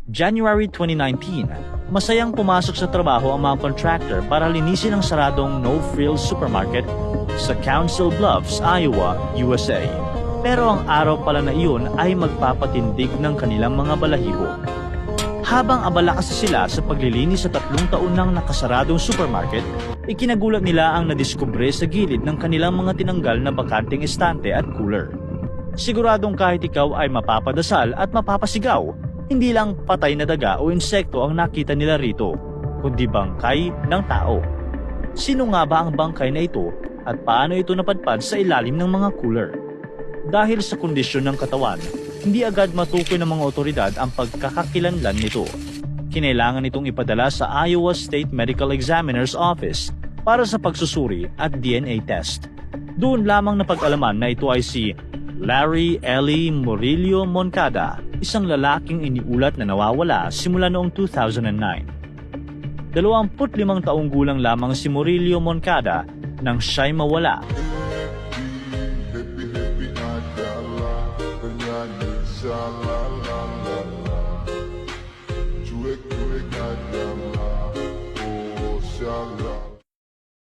January 2019, masayang pumasok sa trabaho ang mga contractor para linisin ang saradong no-frills supermarket sa Council Bluffs, Iowa, USA. Pero ang araw pala na iyon ay magpapatindig ng kanilang mga balahibo. Habang abala kasi sila sa paglilinis sa 3 taon nang nakasaradong supermarket, ikinagulat nila ang nadiskubre sa gilid ng kanilang mga tinanggal na bakanting estante at cooler. Siguradong kahit ikaw ay mapapadasal at mapapasigaw, hindi lang patay na daga o insekto ang nakita nila rito, kundi bangkay ng tao. Sino nga ba ang bangkay na ito at paano ito napadpad sa ilalim ng mga cooler? Dahil sa kondisyon ng katawan, hindi agad matukoy ng mga otoridad ang pagkakakilanlan nito. Kinailangan itong ipadala sa Iowa State Medical Examiner's Office para sa pagsusuri at DNA test. Doon lamang napag-alaman na ito ay si Larry Eli Murillo Moncada, isang lalaking iniulat na nawawala simula noong 2009. 25 taong gulang lamang si Murillo Moncada nang siya'y mawala. Happy, happy, adala, kanya ni Sala.